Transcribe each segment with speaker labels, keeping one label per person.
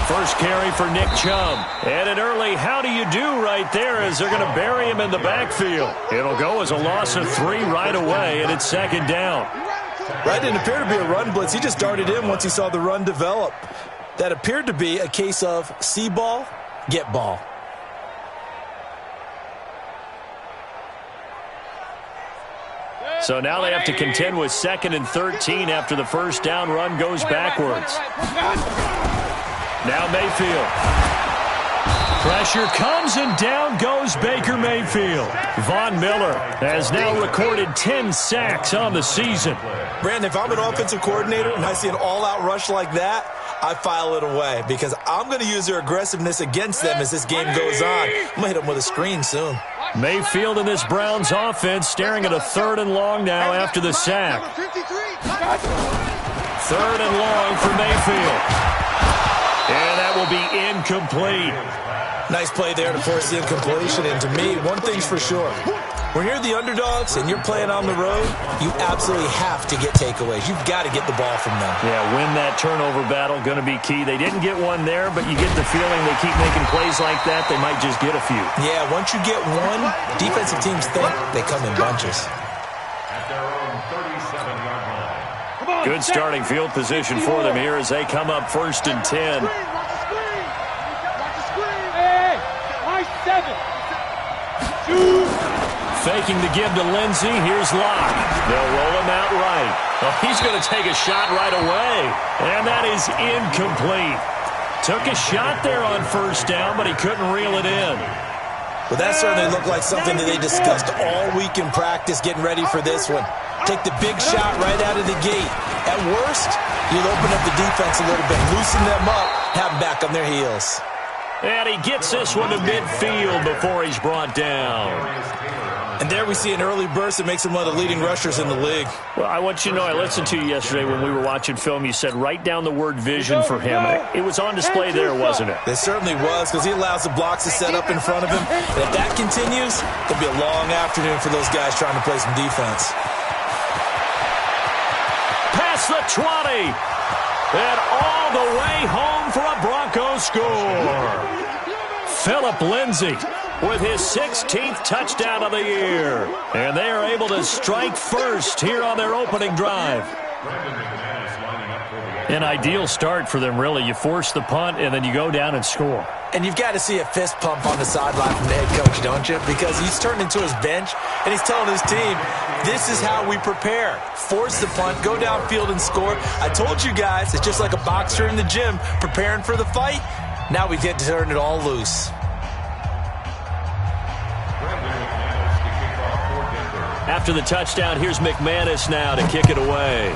Speaker 1: First carry for Nick Chubb. And an early how do you do right there as they're going to bury him in the backfield. It'll go as a loss of 3 right away, and it's second down.
Speaker 2: Right, didn't appear to be a run blitz. He just darted in once he saw the run develop. That appeared to be a case of see ball, get ball.
Speaker 1: So now they have to contend with 2nd and 13 after the first down run goes backwards. Now Mayfield. Pressure comes and down goes Baker Mayfield. Von Miller has now recorded 10 sacks on the season.
Speaker 2: Brandon, if I'm an offensive coordinator and I see an all-out rush like that, I file it away because I'm going to use their aggressiveness against them as this game goes on. I'm going to hit them with a screen soon.
Speaker 1: Mayfield in this Browns offense staring at a 3rd and long now after the sack. 3rd and long for Mayfield. And that will be incomplete.
Speaker 2: Nice play there to force the incompletion. And to me, one thing's for sure. When you're the underdogs and you're playing on the road, you absolutely have to get takeaways. You've got to get the ball from them.
Speaker 1: Yeah, win that turnover battle, going to be key. They didn't get one there, but you get the feeling they keep making plays like that, they might just get a few.
Speaker 2: Yeah, once you get one, defensive teams think they come in bunches.
Speaker 1: Good starting field position for them here as they come up 1st and 10. Faking the give to Lindsey. Here's Locke. They'll roll him out right. Oh, he's going to take a shot right away. And that is incomplete. Took a shot there on 1st down, but he couldn't reel it in.
Speaker 2: Well, that certainly looked like something that they discussed all week in practice getting ready for this one. Take the big shot right out of the gate. At worst, you'll open up the defense a little bit, loosen them up, have them back on their heels.
Speaker 1: And he gets this one to midfield before he's brought down.
Speaker 2: And there we see an early burst that makes him one of the leading rushers in the league.
Speaker 1: Well, I want you to know, I listened to you yesterday when we were watching film. You said write down the word vision for him. It was on display there, wasn't it?
Speaker 2: It certainly was, because he allows the blocks to set up in front of him. And if that continues, it'll be a long afternoon for those guys trying to play some defense.
Speaker 1: Past the 20. And all the way home for a Bronco score. Phillip Lindsay with his 16th touchdown of the year. And they are able to strike first here on their opening drive. An ideal start for them, really. You force the punt, and then you go down and score.
Speaker 2: And you've got to see a fist pump on the sideline from the head coach, don't you? Because he's turned into his bench, and he's telling his team, this is how we prepare. Force the punt, go downfield and score. I told you guys, it's just like a boxer in the gym preparing for the fight. Now we get to turn it all loose.
Speaker 1: After the touchdown, here's McManus now to kick it away.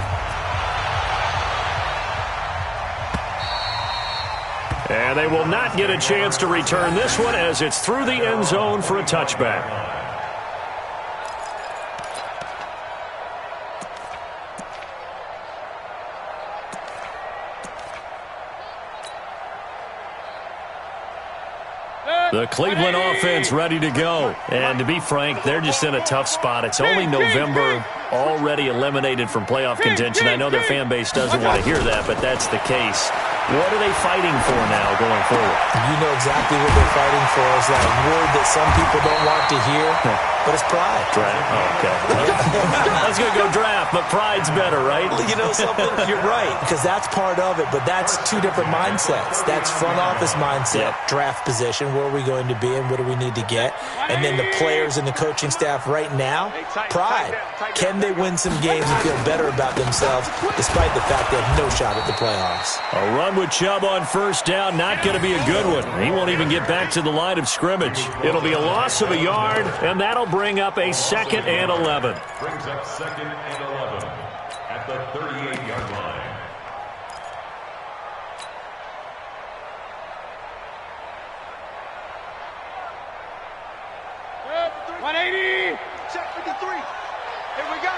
Speaker 1: And they will not get a chance to return this one as it's through the end zone for a touchback. The Cleveland offense ready to go. And to be frank, they're just in a tough spot. It's only November, already eliminated from playoff contention. I know their fan base doesn't want to hear that, but that's the case. What are they fighting for now going forward?
Speaker 2: You know exactly what they're fighting for. Is that word that some people don't want to hear, but it's pride.
Speaker 1: Draft. Oh, okay. I was going to go draft, but pride's better, right?
Speaker 2: You know something? You're right, because that's part of it, but that's two different mindsets. That's front office mindset, draft position, where are we going to be and what do we need to get? And then the players and the coaching staff right now, pride. Can they win some games and feel better about themselves despite the fact they have no shot at the playoffs?
Speaker 1: A run with Chubb on 1st down, not going to be a good one. He won't even get back to the line of scrimmage. It'll be a loss of a yard, and that'll bring up a 2nd and 11.
Speaker 3: Brings up 2nd and 11 at the 38-yard line.
Speaker 4: Check 53. Here we go.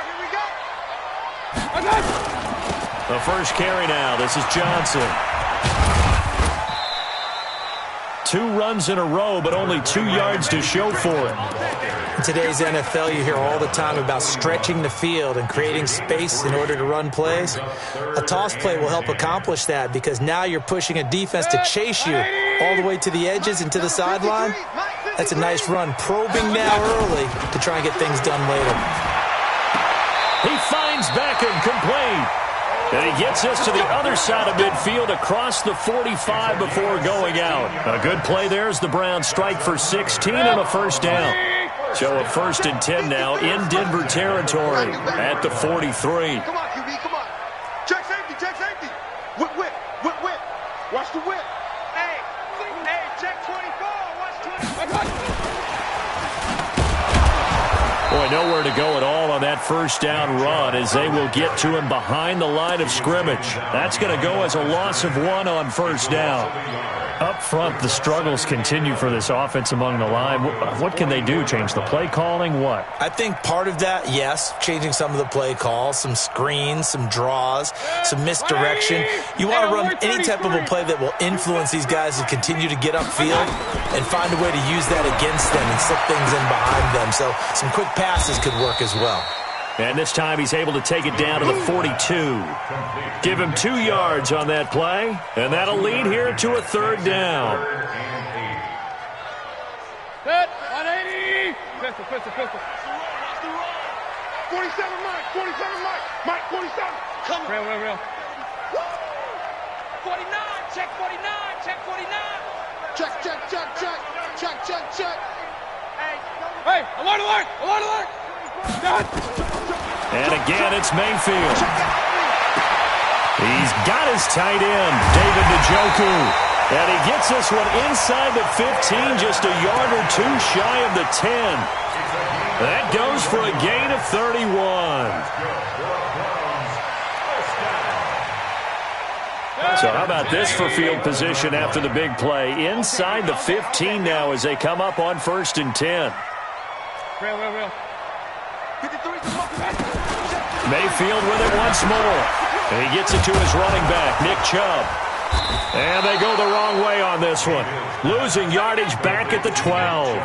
Speaker 1: The first carry now. This is Johnson. 2 runs in a row, but only 2 yards to show for it.
Speaker 2: In today's NFL, you hear all the time about stretching the field and creating space in order to run plays. A toss play will help accomplish that because now you're pushing a defense to chase you all the way to the edges and to the sideline. That's a nice run, probing now early to try and get things done later.
Speaker 1: He finds Beckham complete. And he gets us to the other side of midfield across the 45 before going out. A good play there as the Browns strike for 16 and a first down. So a 1st and 10 now in Denver territory at the 43.
Speaker 4: Come on, QB, come on. Check safety, check safety. Whip, whip, whip, whip. Watch the whip. Hey, check 24. Watch 24.
Speaker 1: Boy, nowhere to go at all on that first down run as they will get to him behind the line of scrimmage. That's going to go as a loss of 1 on first down. Up front, the struggles continue for this offense among the line. What can they do? Change the play calling? What?
Speaker 2: I think part of that, yes, changing some of the play calls, some screens, some draws, some misdirection. You want to run any type of a play that will influence these guys to continue to get upfield and find a way to use that against them and slip things in behind them. So some quick passes could work as well.
Speaker 1: And this time he's able to take it down to the 42. Give him 2 yards on that play, and that'll lead here to a 3rd down.
Speaker 4: Set, 180. Pistol. 47, Mike. 47, Mike. Mike, 47. Come on. Real. 49. Check 49. Check 49. Check. Hey, alert.
Speaker 1: And again, it's Mayfield. He's got his tight end, David Njoku. And he gets this one inside the 15, just a yard or 2 shy of the 10. That goes for a gain of 31. So how about this for field position after the big play? Inside the 15 now as they come up on 1st and 10.
Speaker 4: Real.
Speaker 1: Mayfield with it once more. And he gets it to his running back, Nick Chubb. And they go the wrong way on this one. Losing yardage back at the 12.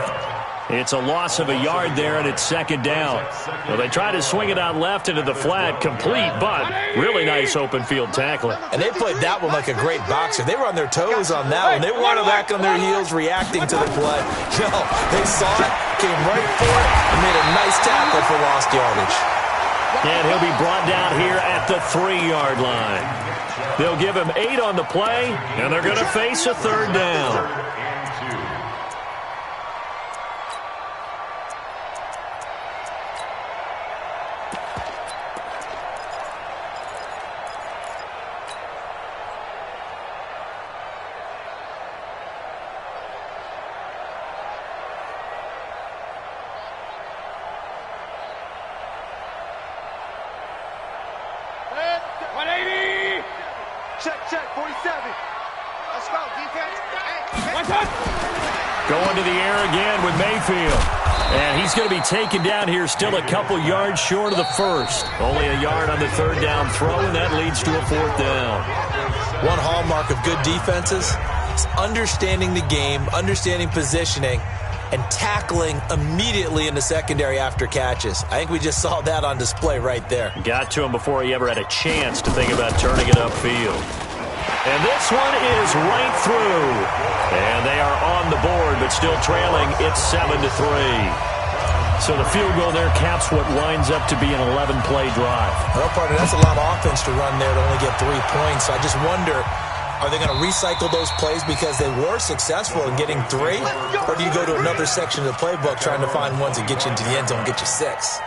Speaker 1: It's a loss of a yard there, and it's 2nd down. Well, they try to swing it out left into the flat, complete, but really nice open field tackling.
Speaker 2: And they played that one like a great boxer. They were on their toes on that one. They weren't back on their heels reacting to the play. No, they saw it, came right for it, and made a nice tackle for lost yardage.
Speaker 1: And he'll be brought down here at the 3-yard line. They'll give him 8 on the play, and they're going to face a 3rd down.
Speaker 4: Check, 47. Let's go, defense.
Speaker 1: Going to the air again with Mayfield. And he's going to be taken down here still a couple yards short of the 1st. Only a yard on the 3rd down throw, and that leads to a 4th down.
Speaker 2: One hallmark of good defenses is understanding the game, understanding positioning, and tackling immediately in the secondary after catches. I think we just saw that on display right there.
Speaker 1: Got to him before he ever had a chance to think about turning it upfield. And this one is right through. And they are on the board, but still trailing. It's 7-3. So the field goal there caps what winds up to be an 11-play drive.
Speaker 2: Well, partner, that's a lot of offense to run there to only get 3 points. So I just wonder, are they going to recycle those plays because they were successful in getting 3? Or do you go to another section of the playbook trying to find ones that get you into the end zone and get you 6?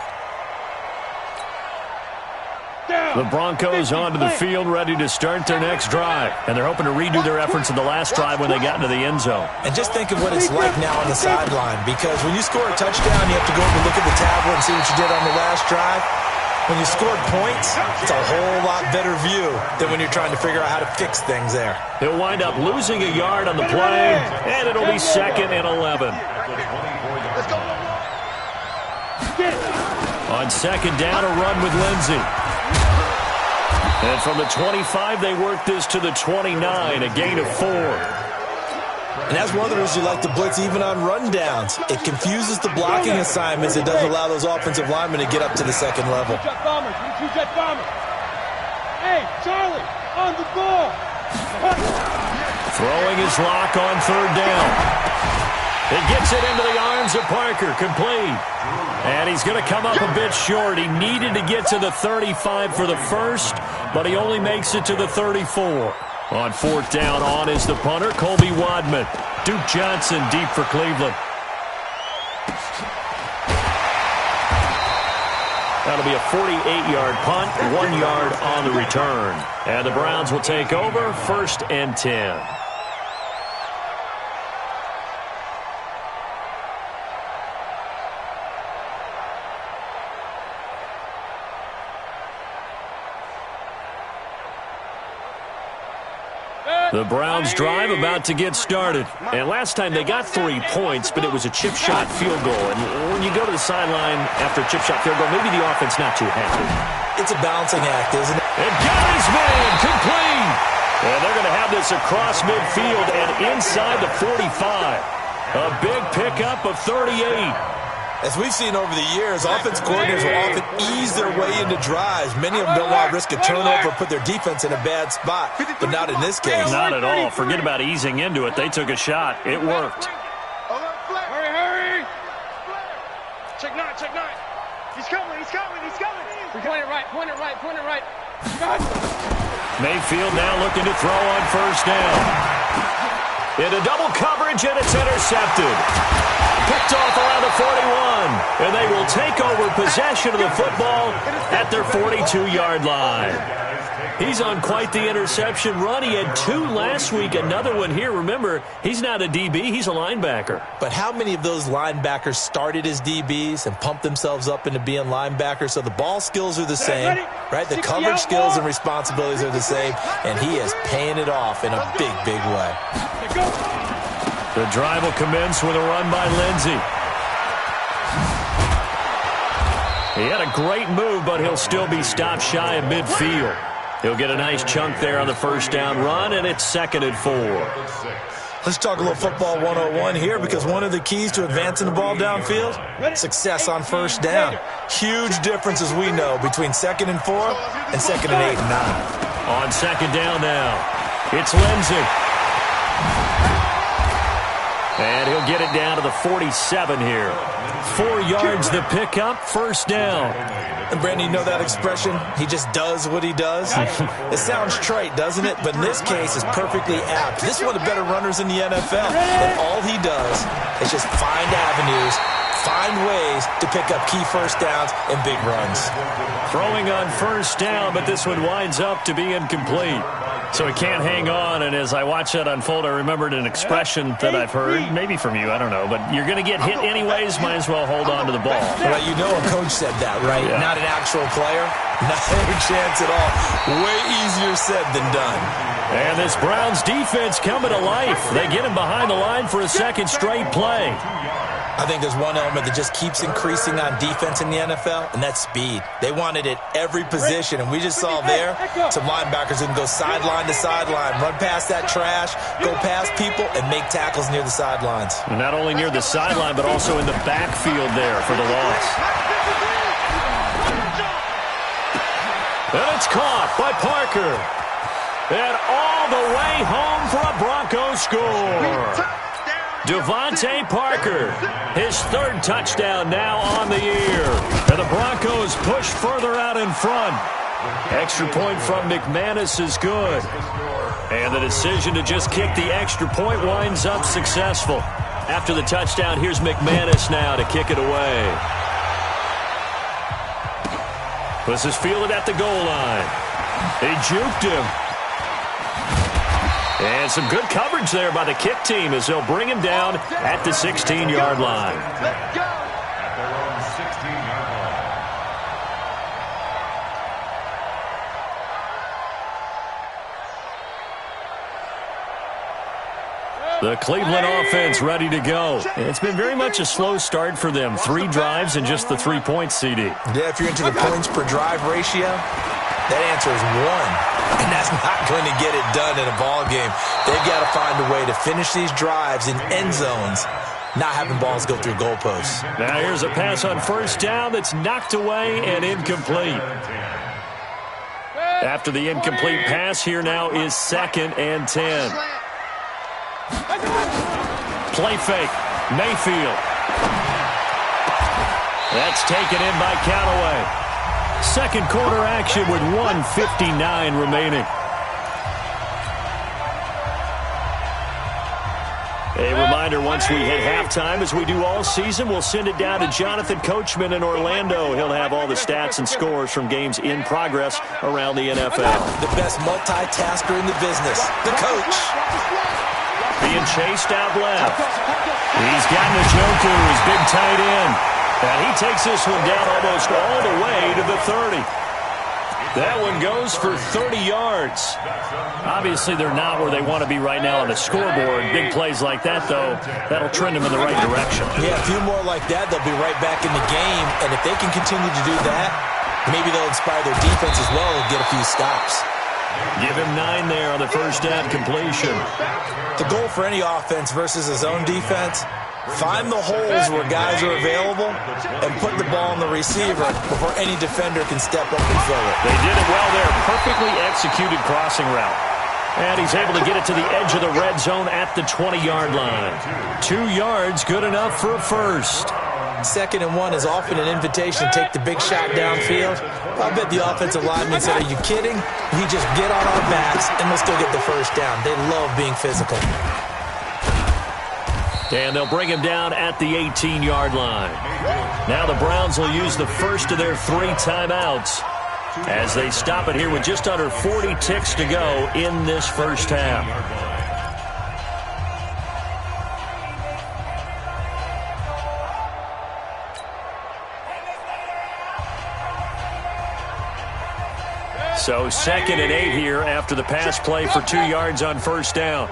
Speaker 1: The Broncos onto the field, ready to start their next drive. And they're hoping to redo their efforts in the last drive when they got into the end zone.
Speaker 2: And just think of what it's like now on the sideline. Because when you score a touchdown, you have to go over and look at the tablet and see what you did on the last drive. When you scored points, it's a whole lot better view than when you're trying to figure out how to fix things there.
Speaker 1: They'll wind up losing a yard on the play, and it'll be 2nd and 11. On 2nd down, a run with Lindsey. And from the 25, they work this to the 29, a gain of 4.
Speaker 2: And that's one of the reasons you like to blitz even on rundowns. It confuses the blocking assignments. It doesn't allow those offensive linemen to get up to the second level.
Speaker 4: Hey, Charlie, on the ball.
Speaker 1: Throwing his lock on third down. It gets it into the arms of Parker, complete. And he's going to come up a bit short. He needed to get to the 35 for the first, but he only makes it to the 34. On fourth down, on is the punter, Colby Wadman. Duke Johnson deep for Cleveland. That'll be a 48-yard punt, 1 yard on the return. And the Browns will take over, 1st and 10. The Browns drive about to get started. And last time they got 3 points, but it was a chip shot field goal. And when you go to the sideline after a chip shot field goal, maybe the offense not too happy.
Speaker 2: It's a balancing act, isn't it?
Speaker 1: And got his man, complete. And they're going to have this across midfield and inside the 45. A big pickup of 38.
Speaker 2: As we've seen over the years, offense coordinators will often ease their way into drives. Many of them don't want to risk a turnover or put their defense in a bad spot, but not in this case.
Speaker 1: Not at all. Forget about easing into it. They took a shot. It worked.
Speaker 4: Hurry, hurry. Check 9, check 9. He's coming, he's coming, he's coming. Point it right, point it right, point it right.
Speaker 1: Mayfield now looking to throw on first down. Into double coverage, and it's intercepted. Picked off around the 41, and they will take over possession of the football at their 42-yard line. He's on quite the interception run. He had 2 last week, another one here. Remember, he's not a DB, he's a linebacker.
Speaker 2: But how many of those linebackers started as DBs and pumped themselves up into being linebackers? So the ball skills are the same, right? The coverage skills and responsibilities are the same, and he is paying it off in a big, big way.
Speaker 1: The drive will commence with a run by Lindsey. He had a great move, but he'll still be stopped shy of midfield. He'll get a nice chunk there on the first down run, and it's 2nd and 4.
Speaker 2: Let's talk a little football 101 here, because one of the keys to advancing the ball downfield, success on first down. Huge difference, as we know, between 2nd and 4 and 2nd and 8 and 9.
Speaker 1: On 2nd down now, it's Lindsey. And he'll get it down to the 47 here. 4 yards the pickup, first down.
Speaker 2: And Brandon, you know that expression? He just does what he does. It sounds trite, doesn't it? But in this case, it's perfectly apt. This is one of the better runners in the NFL. And all he does is just find avenues, find ways to pick up key first downs and big runs.
Speaker 1: Throwing on first down, but this one winds up to be incomplete. So he can't hang on, and as I watch that unfold, I remembered an expression that I've heard, maybe from you, I don't know, but you're going to get hit anyways, might as well hold on to the ball.
Speaker 2: Well, you know a coach said that, right?
Speaker 1: Yeah.
Speaker 2: Not an actual player. Not a chance at all. Way easier said than done.
Speaker 1: And this Browns defense coming to life. They get him behind the line for a second straight play.
Speaker 2: I think there's one element that just keeps increasing on defense in the NFL, and that's speed. They want it at every position, and we just saw there some linebackers who can go sideline to sideline, run past that trash, go past people, and make tackles near the sidelines.
Speaker 1: And not only near the sideline, but also in the backfield there for the loss. And it's caught by Parker. And all the way home for a Bronco score. Devontae Parker, his 3rd touchdown now on the year. And the Broncos push further out in front. Extra point from McManus is good. And the decision to just kick the extra point winds up successful. After the touchdown, here's McManus now to kick it away. This is fielded at the goal line. He juked him. And some good coverage there by the kick team as they'll bring him down at the 16-yard line.
Speaker 3: At their own 16-yard line.
Speaker 1: The Cleveland offense ready to go. It's been very much a slow start for them. 3 drives and just the 3 points, CD.
Speaker 2: Yeah, if you're into the points per drive ratio, That answer is 1, and that's not going to get it done in a ball game. They've got to find a way to finish these drives in end zones, not having balls go through goalposts.
Speaker 1: Now here's a pass on first down that's knocked away and incomplete. After the incomplete pass, here now is 2nd and 10. Play fake. Mayfield. That's taken in by Callaway. Second quarter action with 1:59 remaining. A reminder, once we hit halftime, as we do all season, we'll send it down to Jonathan Coachman in Orlando. He'll have all the stats and scores from games in progress around the NFL.
Speaker 2: The best multitasker in the business, the coach.
Speaker 1: Being chased out left. He's got Njoku, his big tight end. And he takes this one down almost all the way to the 30. That one goes for 30 yards. Obviously, they're not where they want to be right now on the scoreboard. Big plays like that, though, that'll trend them in the right direction.
Speaker 2: Yeah, a few more like that, they'll be right back in the game. And if they can continue to do that, maybe they'll inspire their defense as well and get a few stops.
Speaker 1: Give him 9 there on the first down completion.
Speaker 2: The goal for any offense versus his own defense, find the holes where guys are available and put the ball on the receiver before any defender can step up and fill it.
Speaker 1: They did it well there. Perfectly executed crossing route. And he's able to get it to the edge of the red zone at the 20-yard line. 2 yards, good enough for a first.
Speaker 2: 2nd and 1 is often an invitation to take the big shot downfield. I bet the offensive lineman said, "Are you kidding? We just get on our backs and we'll still get the first down." They love being physical.
Speaker 1: And they'll bring him down at the 18-yard line. Now the Browns will use the first of their 3 timeouts as they stop it here with just under 40 ticks to go in this first half. So 2nd and 8 here after the pass play for 2 yards on first down.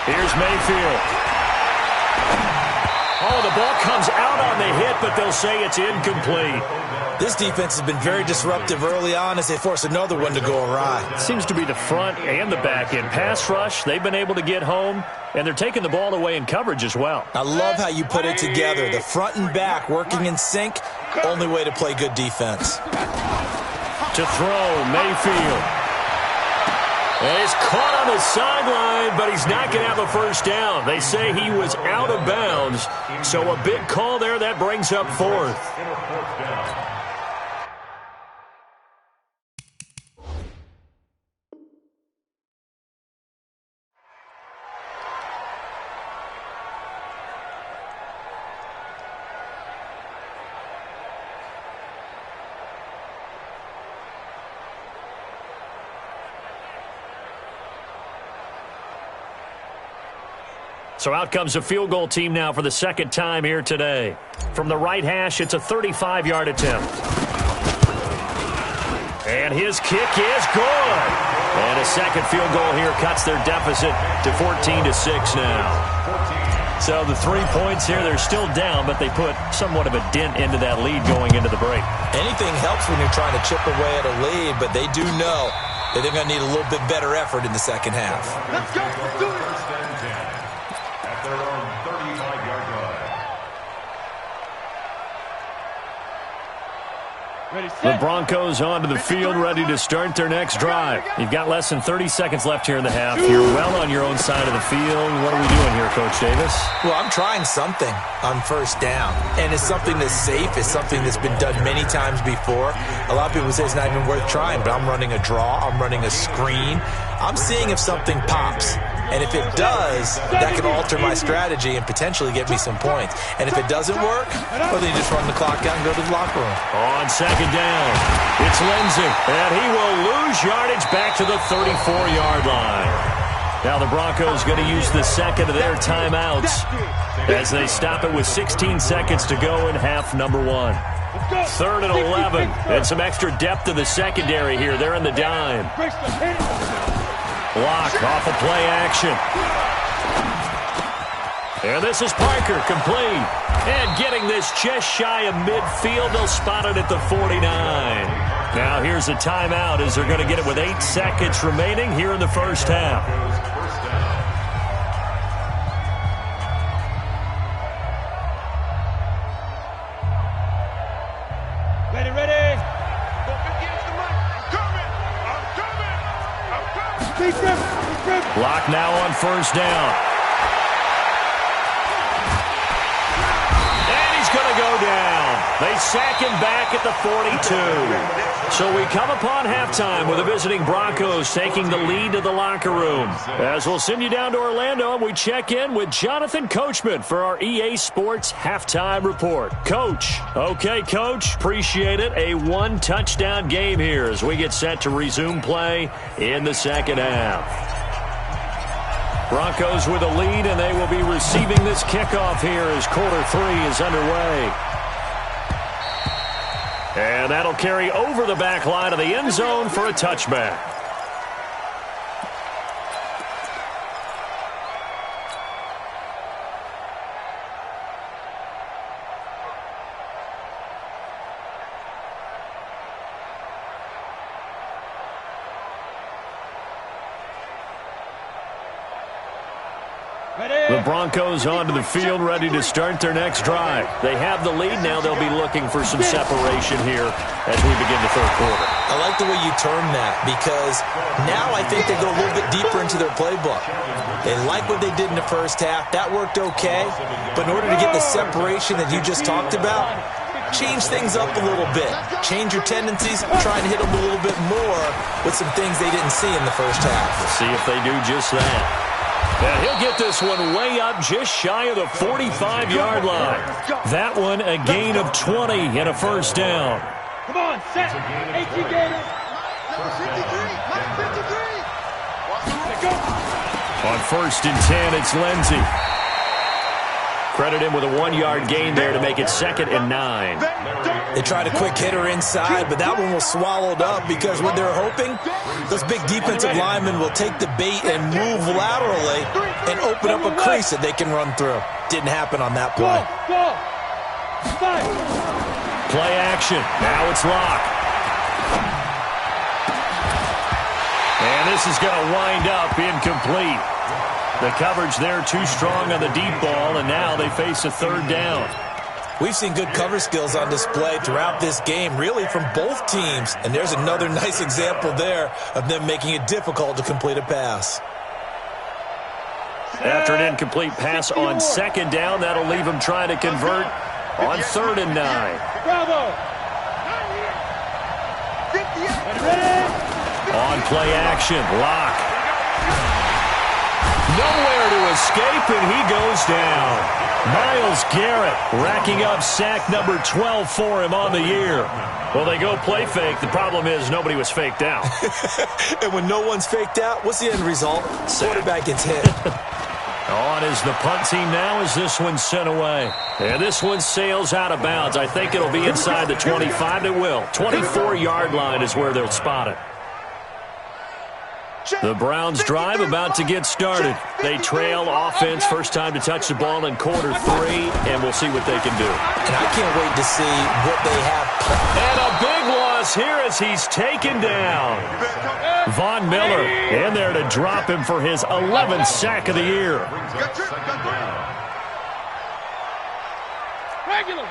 Speaker 1: Here's Mayfield. Oh, the ball comes out on the hit, but they'll say it's incomplete.
Speaker 2: This defense has been very disruptive early on as they force another one to go awry.
Speaker 1: It seems to be the front and the back end. Pass rush, they've been able to get home, and they're taking the ball away in coverage as well.
Speaker 2: I love how you put it together. The front and back working in sync, only way to play good defense.
Speaker 1: To throw, Mayfield. And he's caught on the sideline, but he's not going to have a first down. They say he was out of bounds, so a big call there that brings up 4th. So out comes a field goal team now for the 2nd time here today. From the right hash, it's a 35-yard attempt. And his kick is good. And a second field goal here cuts their deficit to 14-6 now. So the 3 points here, they're still down, but they put somewhat of a dent into that lead going into the break.
Speaker 2: Anything helps when you're trying to chip away at a lead, but they do know that they're going to need a little bit better effort in the second half.
Speaker 4: Let's go. Let's do it.
Speaker 3: At their own 35-yard line.
Speaker 1: The Broncos onto the field, ready to start their next drive. You've got less than 30 seconds left here in the half. You're well on your own side of the field. What are we doing here, Coach Davis?
Speaker 2: Well, I'm trying something on first down, and it's something that's safe. It's something that's been done many times before. A lot of people say it's not even worth trying, but I'm running a draw. I'm running a screen. I'm seeing if something pops. And if it does, that can alter my strategy and potentially get me some points. And if it doesn't work, well, then you just run the clock out and go to the locker room.
Speaker 1: On second down, it's Lindsey. And he will lose yardage back to the 34-yard line. Now the Broncos going to use the second of their timeouts as they stop it with 16 seconds to go in half number 1. 3rd and 11. And some extra depth to the secondary here. They're in the dime. Block off of play action. And this is Parker, complete. And getting this just shy of midfield, they'll spot it at the 49. Now here's a timeout as they're going to get it with 8 seconds remaining here in the first half.
Speaker 4: Ready, ready. I'm coming.
Speaker 1: Block now on first down. Going to go down. They sack him back at the 42. So we come upon halftime with the visiting Broncos taking the lead to the locker room. As we'll send you down to Orlando, and we check in with Jonathan Coachman for our EA Sports Halftime Report. Coach. Okay, Coach. Appreciate it. A 1-touchdown game here as we get set to resume play in the second half. Broncos with a lead, and they will be receiving this kickoff here as quarter 3 is underway. And that'll carry over the back line of the end zone for a touchback. The Broncos onto the field, ready to start their next drive. They have the lead now. They'll be looking for some separation here as we begin the third quarter.
Speaker 2: I like the way you term that because now I think they go a little bit deeper into their playbook. They like what they did in the first half. That worked okay. But in order to get the separation that you just talked about, change things up a little bit. Change your tendencies. Try and hit them a little bit more with some things they didn't see in the first half.
Speaker 1: Let's see if they do just that. And he'll get this one way up just shy of the 45-yard line. That one a gain of 20 and a first down.
Speaker 4: Come on, set. 18 Gators.
Speaker 1: On first and 10, it's Lindsey. Credit him with a 1-yard gain there to make it 2nd and 9.
Speaker 2: They tried a quick hitter inside, but that one was swallowed up because what they're hoping, those big defensive linemen will take the bait and move laterally and open up a crease that they can run through. Didn't happen on that play.
Speaker 1: Play action. Now it's Locke. And this is going to wind up incomplete. The coverage there too strong on the deep ball, and now they face a third down.
Speaker 2: We've seen good cover skills on display throughout this game, really from both teams. And there's another nice example there of them making it difficult to complete a pass.
Speaker 1: After an incomplete pass on second down, that'll leave them trying to convert on 3rd and 9.
Speaker 4: Bravo.
Speaker 1: On play action, Locke. Nowhere to escape, and he goes down. Myles Garrett racking up sack number 12 for him on the year. Well, they go play fake. The problem is nobody was faked out.
Speaker 2: And when no one's faked out, what's the end result? Quarterback gets hit.
Speaker 1: On is the punt team now as this one's sent away. And this one sails out of bounds. I think it'll be inside the 25. It will. 24-yard line is where they'll spot it. The Browns drive about to get started. They trail offense, first time to touch the ball in quarter 3, and we'll see what they can do.
Speaker 2: And I can't wait to see what they have.
Speaker 1: And a big loss here as he's taken down. Von Miller in there to drop him for his 11th sack of the year.
Speaker 4: Regular.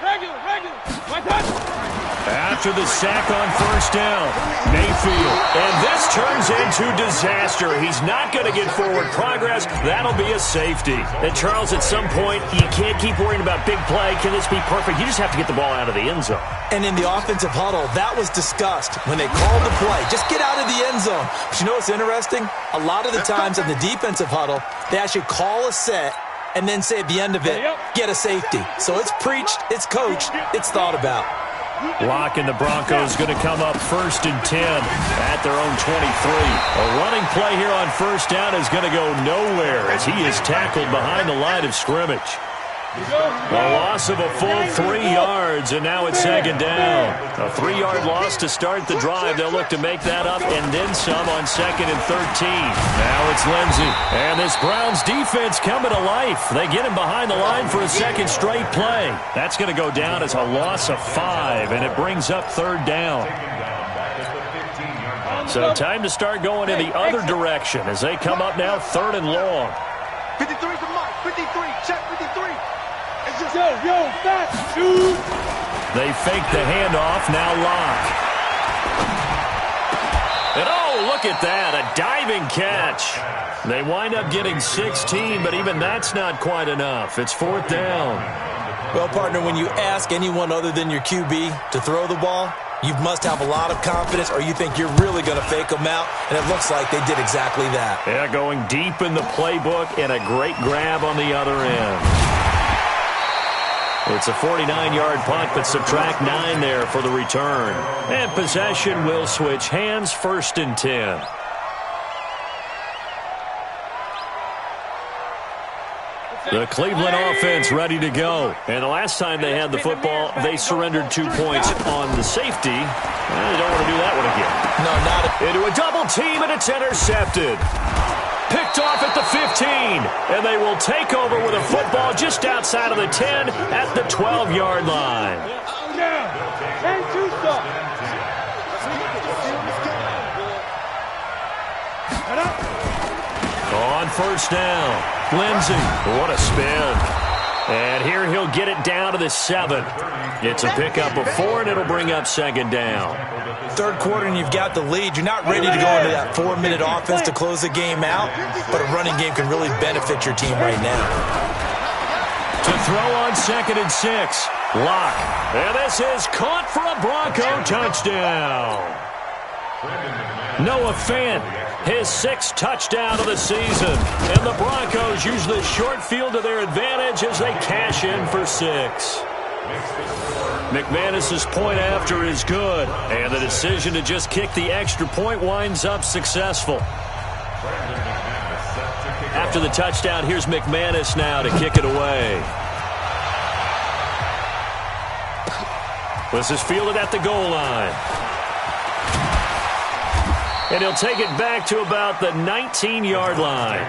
Speaker 1: After the sack on first down, Mayfield. And this turns into disaster. He's not going to get forward progress. That'll be a safety. And Charles, at some point, you can't keep worrying about big play. Can this be perfect? You just have to get the ball out of the end zone.
Speaker 2: And in the offensive huddle, that was discussed when they called the play. Just get out of the end zone. But you know what's interesting? A lot of the times in the defensive huddle, they actually call a set and then say at the end of it, get a safety. So it's preached, it's coached, it's thought about.
Speaker 1: Locke and the Broncos going to come up 1st and 10 at their own 23. A running play here on first down is going to go nowhere as he is tackled behind the line of scrimmage. A loss of a full 3 yards, and now it's second down. A 3-yard loss to start the drive. They'll look to make that up and then some on 2nd and 13. Now it's Lindsey. And this Browns defense coming to life. They get him behind the line for a second straight play. That's going to go down as a loss of 5, and it brings up 3rd down. So time to start going in the other direction as they come up now 3rd and long.
Speaker 4: 53's the mark. 53. Check 53. It's just
Speaker 5: Yo, fast, dude.
Speaker 1: They fake the handoff. Now Locke. And oh, look at that. A diving catch. They wind up getting 16, but even that's not quite enough. It's 4th down.
Speaker 2: Well, partner, when you ask anyone other than your QB to throw the ball, you must have a lot of confidence, or you think you're really going to fake them out, and it looks like they did exactly that.
Speaker 1: Yeah, going deep in the playbook and a great grab on the other end. It's a 49-yard punt, but subtract 9 there for the return. And possession will switch hands, 1st and 10. The Cleveland offense ready to go. And the last time they had the football, they surrendered 2 points on the safety. They don't want to do that one again.
Speaker 2: No, not
Speaker 1: into a double team, and it's intercepted. Picked off at the 15, and they will take over with a football just outside of the 10 at the 12-yard line. On 1st down, Lindsey, what a spin. And here he'll get it down to the 7. It's a pickup of 4, and it'll bring up 2nd down.
Speaker 2: 3rd quarter, and you've got the lead. You're not ready to go into that 4-minute offense to close the game out, but a running game can really benefit your team right now.
Speaker 1: To throw on 2nd and 6, Locke. And this is caught for a Bronco touchdown. Noah Fant, his 6th touchdown of the season. And the Broncos use the short field to their advantage as they cash in for 6. McManus's point after is good, and the decision to just kick the extra point winds up successful. After the touchdown, here's McManus now to kick it away. This is fielded at the goal line. And he'll take it back to about the 19-yard line.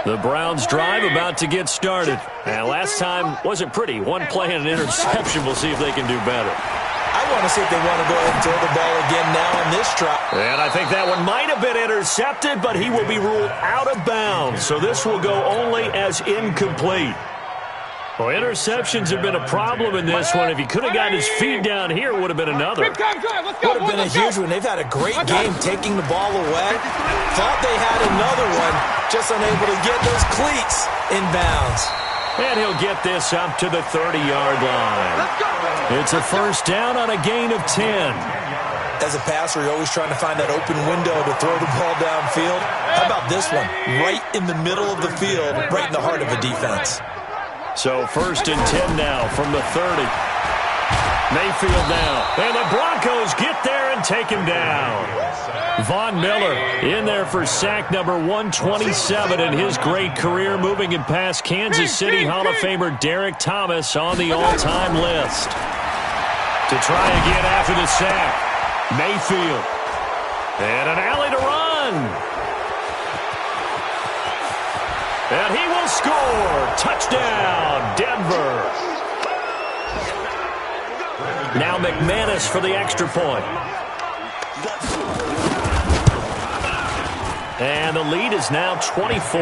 Speaker 1: The Browns drive about to get started. And last time wasn't pretty. One play and an interception. We'll see if they can do better.
Speaker 2: I want to see if they want to go ahead and throw the ball again now on this try.
Speaker 1: And I think that one might have been intercepted, but he will be ruled out of bounds. So this will go only as incomplete. Well, interceptions have been a problem in this one. If he could have gotten his feet down here, it would have been another.
Speaker 2: Would have been a huge one. They've had a great game taking the ball away. Thought they had another one, just unable to get those cleats in bounds.
Speaker 1: And he'll get this up to the 30-yard line. It's a 1st down on a gain of 10.
Speaker 2: As a passer, you're always trying to find that open window to throw the ball downfield. How about this one? Right in the middle of the field, right in the heart of a defense.
Speaker 1: So 1st and 10 now from the 30. Mayfield now. And the Broncos get there and take him down. Von Miller in there for sack number 127 in his great career, moving it past Kansas City Hall of Famer Derek Thomas on the all-time list. To try again after the sack, Mayfield. And an alley to run. And he will score. Touchdown, Denver. Now McManus for the extra point. And the lead is now 24.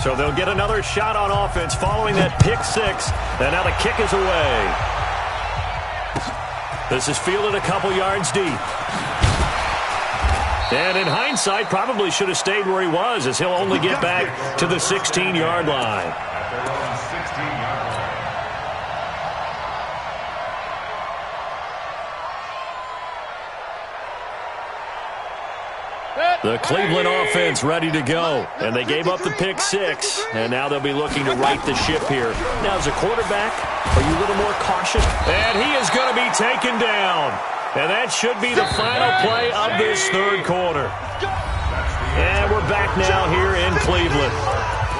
Speaker 1: So they'll get another shot on offense following that pick 6. And now the kick is away. This is fielded a couple yards deep. And in hindsight, probably should have stayed where he was, as he'll only get back to the 16-yard line. The Cleveland offense ready to go. And they gave up the pick six. And now they'll be looking to right the ship here. Now, as a quarterback, are you a little more cautious? And he is going to be taken down. And that should be the final play of this third quarter. And we're back now here in Cleveland.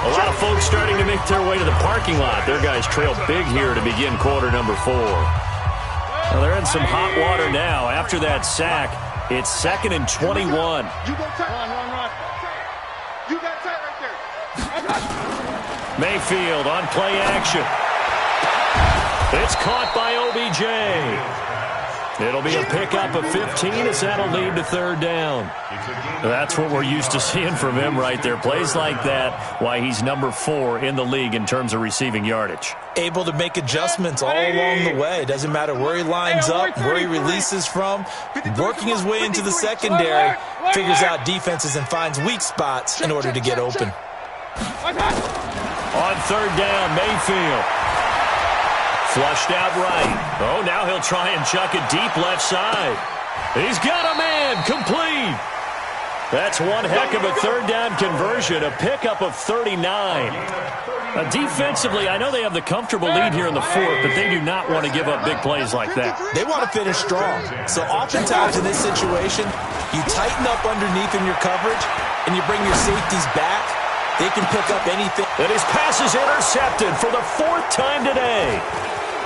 Speaker 1: A lot of folks starting to make their way to the parking lot. Their guys trail big here to begin quarter number 4. Well, they're in some hot water now. After that sack, it's 2nd and 21.
Speaker 4: You go tight. Run. You got tight right there.
Speaker 1: Mayfield on play action. It's caught by OBJ. It'll be a pickup of 15 as that'll lead to third down. That's what we're used to seeing from him right there. Plays like that, why he's number 4 in the league in terms of receiving yardage.
Speaker 2: Able to make adjustments all along the way. Doesn't matter where he lines up, where he releases from. Working his way into the secondary, figures out defenses and finds weak spots in order to get open.
Speaker 1: On third down, Mayfield. Flushed out right. Oh, now he'll try and chuck it deep left side. He's got a man. Complete. That's one heck of a third down conversion. A pickup of 39. Defensively, I know they have the comfortable lead here in the fourth, but they do not want to give up big plays like that.
Speaker 2: They want to finish strong. So oftentimes in this situation, you tighten up underneath in your coverage, and you bring your safeties back. They can pick up anything.
Speaker 1: And his pass is intercepted for the 4th time today.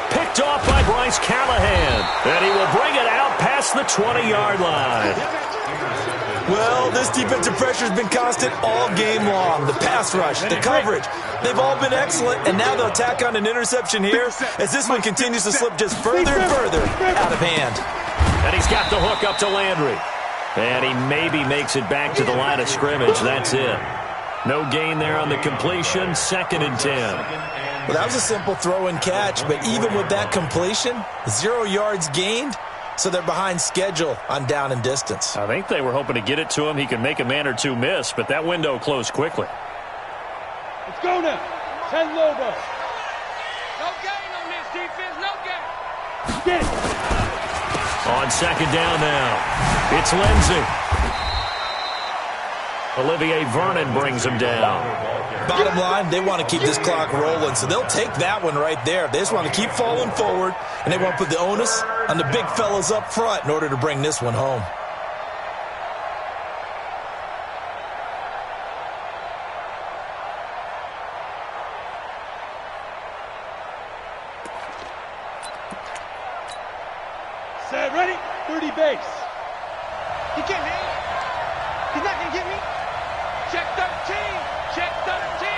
Speaker 1: Picked off by Bryce Callahan. And he will bring it out past the 20-yard line.
Speaker 2: Well, this defensive pressure has been constant all game long. The pass rush, the coverage, they've all been excellent. And now they'll tack on an interception here as this one continues to slip just further and further out of hand.
Speaker 1: And he's got the hook up to Landry. And he maybe makes it back to the line of scrimmage. That's it. No gain there on the completion. 2nd and 10.
Speaker 2: Well, that was a simple throw and catch, but even with that completion, 0 yards gained, so they're behind schedule on down and distance.
Speaker 1: I think they were hoping to get it to him. He could make a man or two miss, but that window closed quickly.
Speaker 5: Let's go now. 10 Lobo.
Speaker 4: No gain on this defense. No gain.
Speaker 5: Get it.
Speaker 1: On 2nd down now, it's Lindsey. Olivier Vernon brings him down.
Speaker 2: Bottom line, they want to keep this clock rolling, so they'll take that one right there. They just want to keep falling forward, and they want to put the onus on the big fellas up front in order to bring this one home.
Speaker 5: Set, ready? 30 base.
Speaker 4: He can't hit it. He's not going to get me. Check 13. Check 13.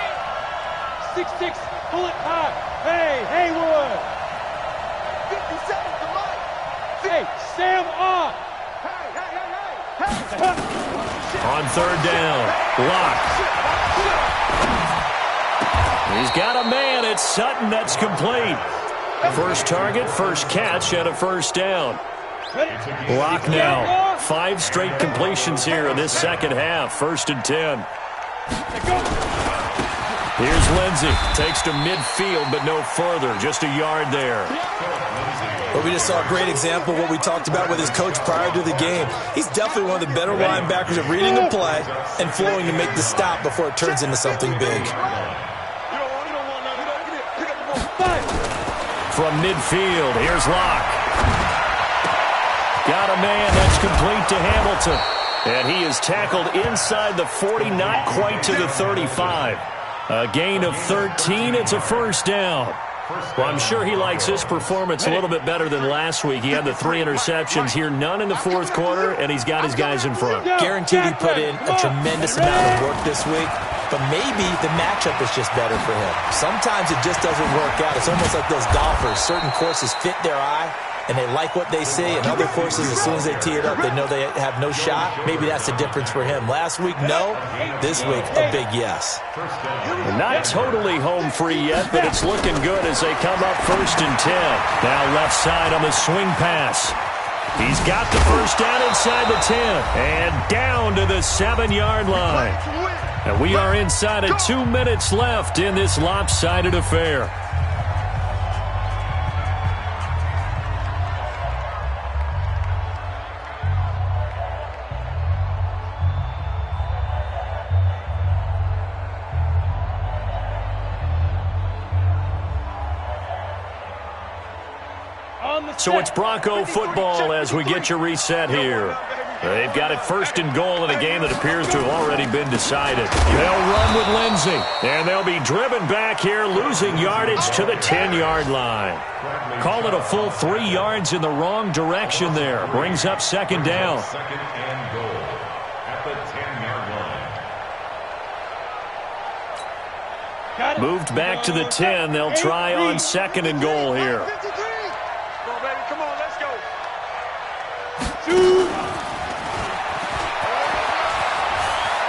Speaker 5: 6-6, pull it high. Hey, Haywood.
Speaker 4: 57 to Mike.
Speaker 5: Hey, Sam off.
Speaker 4: Hey.
Speaker 1: On third down, Locke. He's got a man. It's Sutton. That's complete. First target, first catch, and a first down. Locke now. 5 straight completions here in this second half. 1st and 10. Here's Lindsey. Takes to midfield, but no further. Just a yard there.
Speaker 2: Well, we just saw a great example of what we talked about with his coach prior to the game. He's definitely one of the better linebackers at reading the play and flowing to make the stop before it turns into something big.
Speaker 1: From midfield, here's Locke. Got a man. That's complete to Hamilton. And he is tackled inside the 40, not quite to the 35. A gain of 13. It's a first down. Well, I'm sure he likes his performance a little bit better than last week. He had the 3 interceptions here, none in the 4th quarter, and he's got his guys in front.
Speaker 2: Guaranteed he put in a tremendous amount of work this week, but maybe the matchup is just better for him. Sometimes it just doesn't work out. It's almost like those golfers. Certain courses fit their eye, and they like what they see, and other courses, as soon as they tee it up, they know they have no shot. Maybe that's the difference for him. Last week, no. This week, a big yes.
Speaker 1: Not totally home free yet, but it's looking good as they come up 1st and 10. Now left side on the swing pass. He's got the first down inside the 10 and down to the 7-yard line. And we are inside of 2 minutes left in this lopsided affair. So it's Bronco football as we get your reset here. They've got it first and goal in a game that appears to have already been decided. They'll run with Lindsey, and they'll be driven back here, losing yardage to the 10-yard line. Call it a full 3 yards in the wrong direction there. Brings up second down.
Speaker 3: Second and goal at the 10-yard line.
Speaker 1: Moved back to the 10. They'll try on second and goal here.
Speaker 4: Come on, baby. Come on, let's go.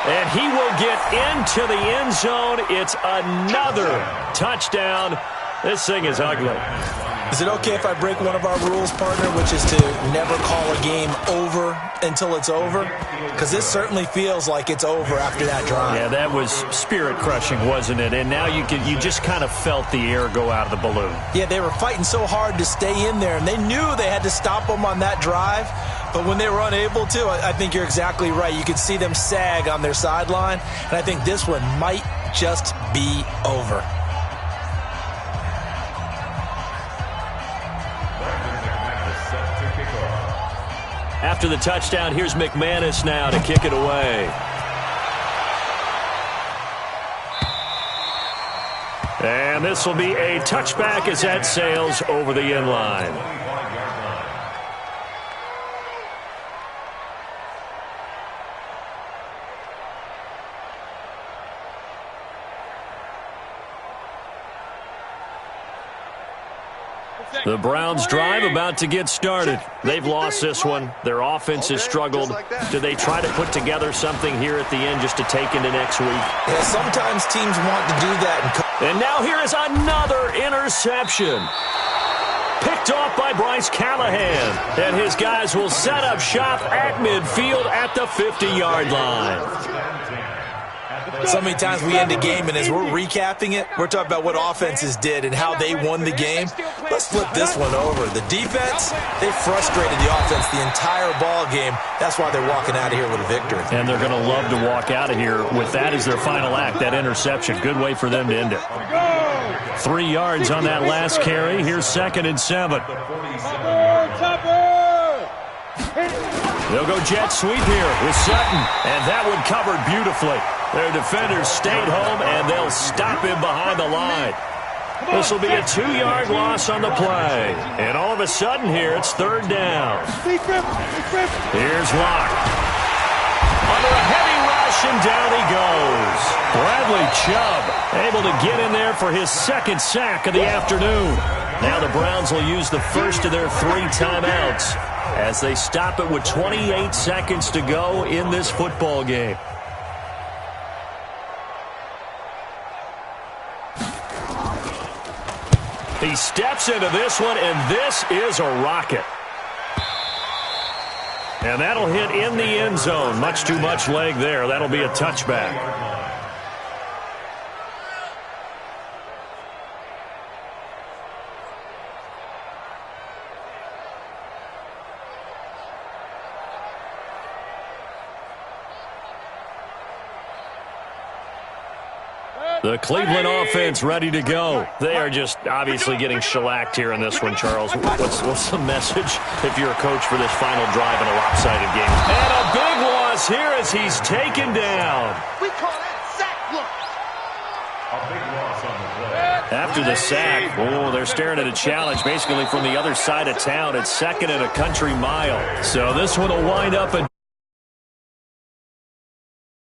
Speaker 1: And he will get into the end zone. It's another touchdown. This thing is ugly.
Speaker 2: Is it okay if I break one of our rules, partner, which is to never call a game over until it's over? Because this certainly feels like it's over after that drive.
Speaker 1: Yeah, that was spirit-crushing, wasn't it? And now you just kind of felt the air go out of the balloon.
Speaker 2: Yeah, they were fighting so hard to stay in there, and they knew they had to stop them on that drive. But when they were unable to, I think you're exactly right. You could see them sag on their sideline, and I think this one might just be over.
Speaker 1: After the touchdown, here's McManus now to kick it away. And this will be a touchback as that sails over the end line. The Browns drive about to get started. They've lost this one. Their offense has struggled. Do they try to put together something here at the end just to take into next week?
Speaker 2: Yeah, sometimes teams want to do that.
Speaker 1: And now here is another interception. Picked off by Bryce Callahan. And his guys will set up shop at midfield at the 50-yard line.
Speaker 2: So many times we end a game, and as we're recapping it, we're talking about what offenses did and how they won the game. Let's flip this one over. The defense, they frustrated the offense the entire ball game. That's why they're walking out of here with a victory.
Speaker 1: And they're going to love to walk out of here with that as their final act, that interception. Good way for them to end it. 3 yards on that last carry. Here's 2nd and 7. They'll go jet sweep here with Sutton, and that one covered beautifully. Their defenders stayed home, and they'll stop him behind the line. This will be a 2-yard loss on the play. And all of a sudden here, it's 3rd down. Here's Locke. Under a heavy rush, and down he goes. Bradley Chubb able to get in there for his 2nd sack of the afternoon. Now the Browns will use the first of their 3 timeouts as they stop it with 28 seconds to go in this football game. He steps into this one, and this is a rocket. And that'll hit in the end zone. Much too much leg there. That'll be a touchback. The Cleveland offense ready to go. They are just obviously getting shellacked here in this one, Charles. What's the message if you're a coach for this final drive in a lopsided game? And a big loss here as he's taken down.
Speaker 4: We call that sack loss.
Speaker 3: A big loss on the play.
Speaker 1: After the sack, they're staring at a challenge basically from the other side of town. It's 2nd and a country mile. So this one will wind up a